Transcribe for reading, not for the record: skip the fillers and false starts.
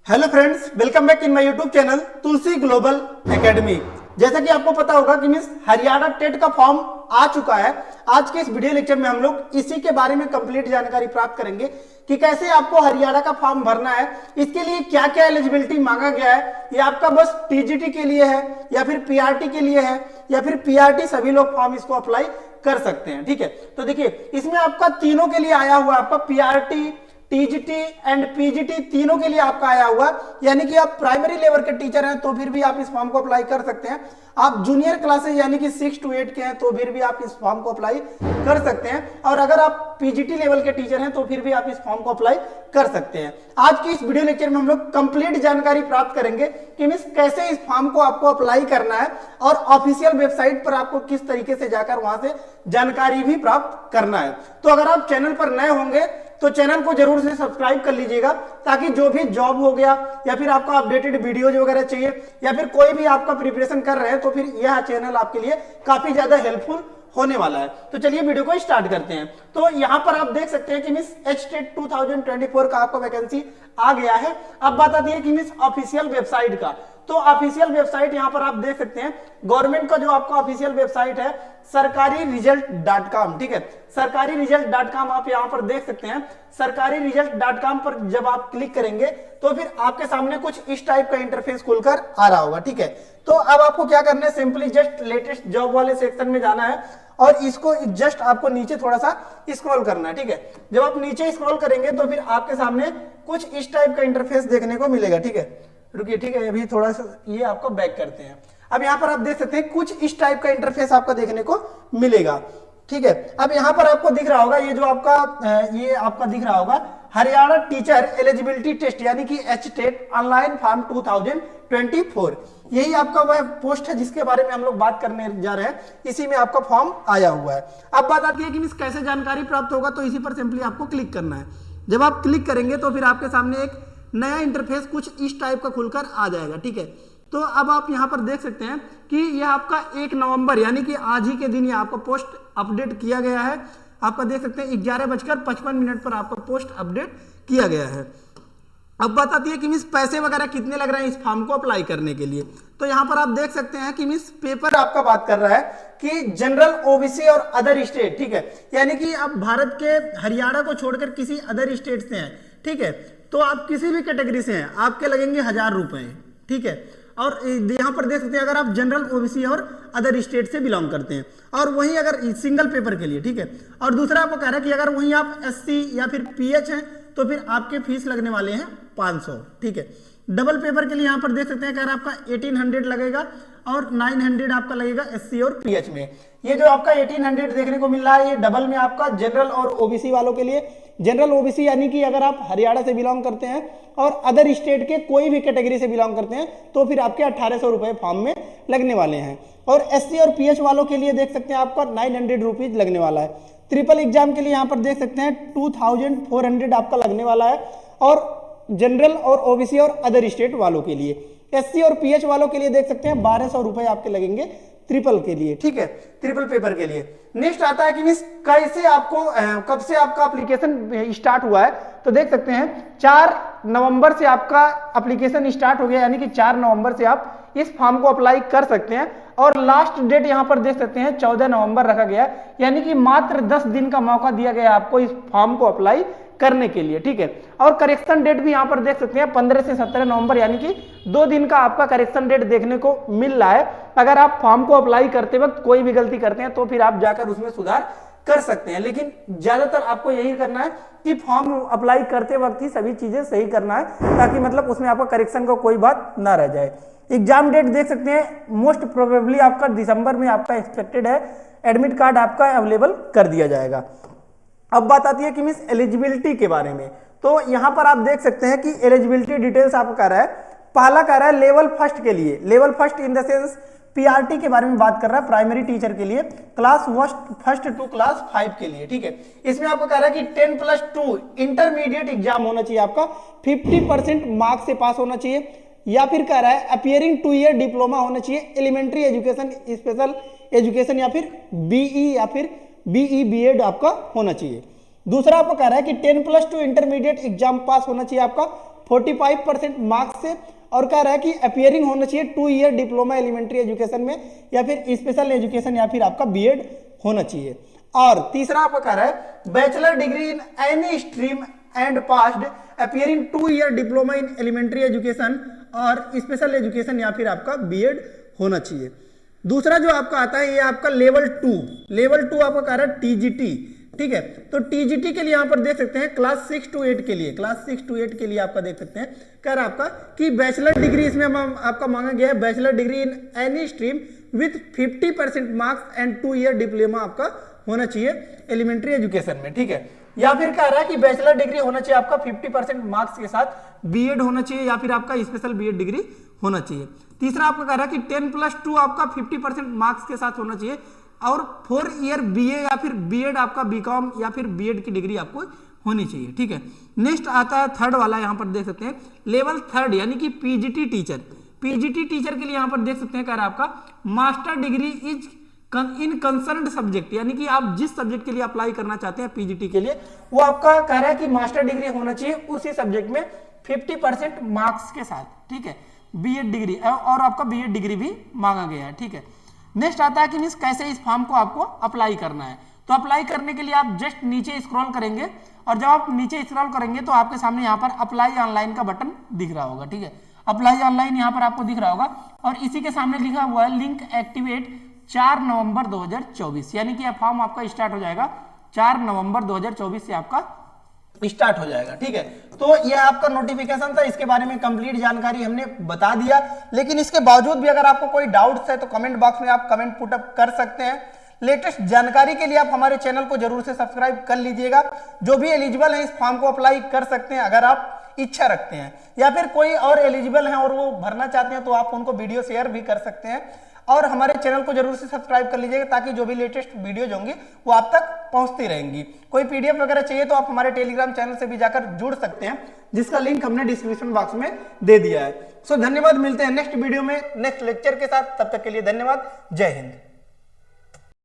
Hello friends, welcome back in my YouTube channel Tulsi global academy. जैसा कि आपको पता होगा कि मिस हरियाणा टेट का फॉर्म आ चुका है। आज के इस वीडियो लेक्चर में हम लोग इसी के बारे में कंप्लीट जानकारी प्राप्त करेंगे कि कैसे आपको हरियाणा का फॉर्म भरना है, इसके लिए क्या क्या एलिजिबिलिटी मांगा गया है, ये आपका बस टीजीटी के लिए है या फिर पीआरटी के लिए है या फिर पीआरटी सभी लोग फॉर्म इसको अप्लाई कर सकते हैं। ठीक है, तो देखिए इसमें आपका तीनों के लिए आया हुआ, आपका पीआरटी, टीजीटी एंड पीजीटी तीनों के लिए आपका आया हुआ, यानी कि आप प्राइमरी लेवल के टीचर हैं तो फिर भी आप इस फॉर्म को अप्लाई कर सकते हैं। आप जूनियर क्लासेस यानी कि 6 to 8 के हैं तो फिर भी आप इस फॉर्म को अप्लाई कर सकते हैं, और अगर आप पीजीटी लेवल के टीचर हैं तो फिर भी आप इस फॉर्म को अप्लाई कर सकते हैं। आज की इस वीडियो लेक्चर में हम लोग कंप्लीट जानकारी प्राप्त करेंगे कि मिस कैसे इस फॉर्म को आपको अप्लाई करना है और ऑफिशियल वेबसाइट पर आपको किस तरीके से जाकर वहां से जानकारी भी प्राप्त करना है। तो अगर आप चैनल पर नए होंगे तो चैनल को जरूर से सब्सक्राइब कर लीजिएगा, ताकि जो भी जॉब हो गया या फिर आपका अपडेटेड वीडियोज वगैरह चाहिए या फिर कोई भी आपका प्रिपरेशन कर रहे हैं तो फिर यह चैनल आपके लिए काफी ज्यादा हेल्पफुल होने वाला है। तो चलिए वीडियो को स्टार्ट करते हैं। तो यहां पर आप देख सकते हैं कि मिस एचटेट 2024 का आपका वैकेंसी आ गया है। अब बात आती है कि मिस ऑफिशियल वेबसाइट का। तो ऑफिशियल वेबसाइट यहां पर आप देख सकते हैं, गवर्नमेंट का जो आपका ऑफिशियल वेबसाइट है सरकारी रिजल्ट.com। ठीक है, सरकारी रिजल्ट.com आप यहां पर देख सकते हैं। सरकारी रिजल्ट.com पर जब आप क्लिक करेंगे तो फिर आपके सामने कुछ इस टाइप का इंटरफेस खुलकर आ रहा होगा। ठीक है, तो अब आपको क्या करना है, सिंपली जस्ट लेटेस्ट जॉब वाले सेक्शन में जाना है और इसको जस्ट आपको नीचे थोड़ा सा स्क्रॉल करना है। ठीक है, जब आप नीचे स्क्रॉल करेंगे तो फिर आपके सामने कुछ इस टाइप का इंटरफेस देखने को मिलेगा। ठीक है, रुकिए, ठीक है, अभी थोड़ा सा ये आपको बैक करते हैं। अब यहाँ पर आप देख सकते हैं कुछ इस टाइप का इंटरफेस आपको देखने को मिलेगा। ठीक है, अब यहाँ पर आपको दिख रहा होगा ये जो आपका ये आपका दिख रहा होगा हरियाणा टीचर एलिजिबिलिटी टेस्ट यानी कि एचटेट ऑनलाइन फॉर्म 2024। यही आपका वह पोस्ट है जिसके बारे में हम लोग बात करने जा रहे हैं, इसी में आपका फॉर्म आया हुआ है। अब बात आती है कि मिस कैसे जानकारी प्राप्त होगा, तो इसी पर सिंपली आपको क्लिक करना है। जब आप क्लिक करेंगे तो फिर आपके सामने एक नया इंटरफेस कुछ इस टाइप का खुलकर आ जाएगा। ठीक है, तो अब आप यहां पर देख सकते हैं कि यह आपका 1 नवंबर यानी कि आज ही के दिन ये आपका पोस्ट अपडेट किया गया है। आपका देख सकते हैं 11:55 पर आपका पोस्ट अपडेट किया गया है। अब बात आती है कि मिस पैसे वगैरह कितने लग रहे हैं इस फॉर्म को अप्लाई करने के लिए। तो यहां पर आप देख सकते हैं कि मिस पेपर आपका बात कर रहा है कि जनरल, ओबीसी और अदर स्टेट। ठीक है, यानी कि आप भारत के हरियाणा को छोड़कर किसी अदर स्टेट से हैं। ठीक है, तो आप किसी भी कैटेगरी से हैं, आपके लगेंगे 1000 रुपए। ठीक है, और यहां पर देख सकते हैं अगर आप जनरल, ओबीसी और अदर स्टेट से बिलोंग करते हैं, और वहीं अगर सिंगल पेपर के लिए। ठीक है, और दूसरा आपको कह रहा है कि अगर वहीं आप एससी या फिर पीएच हैं तो फिर आपके फीस लगने वाले हैं 500। ठीक है, डबल पेपर के लिए यहां पर देख सकते हैं कि अगर आपका 1800 लगेगा और 900 आपका लगेगा एससी और पीएच में। ये जो आपका 1800 देखने को मिल रहा है ये डबल में आपका जनरल और ओबीसी वालों के लिए। जनरल ओबीसी यानी कि अगर आप हरियाणा से बिलोंग करते हैं और अदर स्टेट के कोई भी कैटेगरी से बिलोंग करते हैं तो फिर आपके 1800 रुपए फॉर्म में लगने वाले हैं। और एससी और पीएच वालों के लिए देख सकते हैं आपका 900 रुपीज लगने वाला है। ट्रिपल एग्जाम के लिए यहाँ पर देख सकते हैं 2400 आपका लगने वाला है, और जनरल और ओबीसी और अदर स्टेट वालों के लिए। एससी और पीएच वालों के लिए देख सकते हैं 1200 रुपए आपके लगेंगे ट्रिपल के लिए। ठीक है, ट्रिपल पेपर के लिए। नेक्स्ट आता है कि मिस कैसे आपको कब से आपका एप्लीकेशन स्टार्ट हुआ है। तो देख सकते हैं 4 नवंबर से आपका एप्लीकेशन स्टार्ट हो गया, यानी कि 4 नवंबर से आप इस फॉर्म को अप्लाई कर सकते हैं, और लास्ट डेट यहां पर देख सकते हैं 14 नवंबर रखा गया, यानी कि मात्र 10 दिन का मौका दिया गया आपको इस फॉर्म को अप्लाई करने के लिए। ठीक है, और करेक्शन डेट भी यहां पर देख सकते हैं 15 से 17 नवंबर, यानी कि 2 दिन का आपका करेक्शन डेट देखने को मिल रहा है। अगर आप फॉर्म को अप्लाई करते वक्त कोई भी गलती करते हैं तो फिर आप जाकर उसमें सुधार कर सकते हैं, लेकिन ज्यादातर आपको यही करना है कि फॉर्म अप्लाई करते वक्त ही सभी चीजें सही करना है, ताकि मतलब उसमें आपका करेक्शन का कोई बात ना रह जाए। एग्जाम डेट देख सकते हैं मोस्ट प्रोबेबली आपका दिसंबर में आपका एक्सपेक्टेड है। एडमिट कार्ड आपका अवेलेबल कर दिया जाएगा। अब बात आती है कि मिस एलिजिबिलिटी के बारे में। तो यहां पर आप देख सकते हैं कि एलिजिबिलिटी डिटेल्स आपको कह रहा है, पहला कह रहा है लेवल फर्स्ट के लिए। Level first in the sense PRT के बारे में बात कर रहा है, प्राइमरी टीचर के लिए, क्लास फर्स्ट टू क्लास 5 के लिए। ठीक है, इसमें आपको कह रहा है कि 10+2 इंटरमीडिएट एग्जाम होना चाहिए, आपका 50% मार्क्स से पास होना चाहिए, या फिर कह रहा है अपियरिंग 2 ईयर डिप्लोमा होना चाहिए, एलिमेंट्री एजुकेशन, स्पेशल एजुकेशन या फिर बीई या फिर बीई बीएड आपका होना चाहिए। दूसरा आपको कह रहा है कि 10+2 इंटरमीडिएट एग्जाम पास होना चाहिए आपका, 45% मार्क्स से, और कह रहा है कि अपियरिंग होना चाहिए 2 ईयर डिप्लोमा एलिमेंट्री एजुकेशन में या फिर स्पेशल एजुकेशन या फिर आपका बीएड होना चाहिए। और तीसरा आपका कह रहा है bachelor degree in any stream and passed appearing 2 year diploma in elementary education और स्पेशल एजुकेशन या फिर आपका बीएड होना चाहिए। दूसरा जो आपका आता है ये आपका लेवल 2 आपका कह रहा है टीजीटी, ठीक है। तो टीजीटी के लिए यहां पर देख सकते हैं क्लास 6 to 8 के लिए, क्लास 6 to 8 के लिए आपका देख सकते हैं कह रहा है आपका कि बैचलर डिग्री इसमें आपका मांगा गया है bachelor degree in any stream with 50% marks and 2 year diploma आपका होना चाहिए एलिमेंट्री एजुकेशन में, ठीक है। या फिर कह रहा है कि बैचलर डिग्री होना चाहिए आपका 50% मार्क्स के साथ बीएड होना चाहिए या फिर आपका स्पेशल बीएड डिग्री होना चाहिए। तीसरा आपका कह रहा है कि 10+2 आपका 50% मार्क्स के साथ होना चाहिए और 4 ईयर बीए या फिर बीएड आपका बीकॉम या फिर बीएड की डिग्री आपको होनी चाहिए, ठीक है। नेक्स्ट आता है थर्ड वाला, यहां पर देख सकते हैं लेवल 3 यानी कि पीजीटी टीचर। पीजीटी टीचर के लिए यहां पर देख सकते हैं कह रहा है आपका master degree is in concerned subject, यानी कि आप जिस सब्जेक्ट के लिए अप्लाई करना चाहते हैं पीजीटी के लिए वो आपका कह रहा है कि मास्टर डिग्री होना चाहिए उसी सब्जेक्ट में 50% मार्क्स के साथ, ठीक है। बीएड डिग्री और आपका बीएड डिग्री भी मांगा गया है, ठीक है। नेक्स्ट आता है कि मीन्स कैसे इस फॉर्म को आपको अप्लाई करना है। तो अप्लाई करने के लिए आप जस्ट नीचे स्क्रॉल करेंगे और जब आप नीचे स्क्रॉल करेंगे तो आपके सामने यहाँ पर अप्लाई ऑनलाइन का बटन दिख रहा होगा, ठीक है। अप्लाई ऑनलाइन यहाँ पर आपको दिख रहा होगा और इसी के सामने लिखा हुआ है लिंक एक्टिवेट 4 नवंबर 2024, यानी कि यह फॉर्म आपका स्टार्ट हो जाएगा 4 नवंबर 2024 से आपका स्टार्ट हो जाएगा, ठीक है। तो यह आपका नोटिफिकेशन था, इसके बारे में कंप्लीट जानकारी हमने बता दिया। लेकिन इसके बावजूद भी अगर आपको कोई डाउट्स है तो कमेंट बॉक्स में आप कमेंट पुट अप कर सकते हैं। लेटेस्ट जानकारी के लिए आप हमारे चैनल को जरूर से सब्सक्राइब कर लीजिएगा। जो भी एलिजिबल है इस फॉर्म को अप्लाई कर सकते हैं अगर आप इच्छा रखते हैं, या फिर कोई और एलिजिबल है और वो भरना चाहते हैं तो आप उनको वीडियो शेयर भी कर सकते हैं। और हमारे चैनल को जरूर से सब्सक्राइब कर लीजिएगा ताकि जो भी लेटेस्ट वीडियोज होंगी वो आप तक पहुंचती रहेंगी। कोई पीडीएफ वगैरह चाहिए तो आप हमारे टेलीग्राम चैनल से भी जाकर जुड़ सकते हैं, जिसका लिंक हमने डिस्क्रिप्शन बॉक्स में दे दिया है। सो धन्यवाद, मिलते हैं नेक्स्ट वीडियो में नेक्स्ट लेक्चर के साथ। तब तक के लिए धन्यवाद, जय हिंद।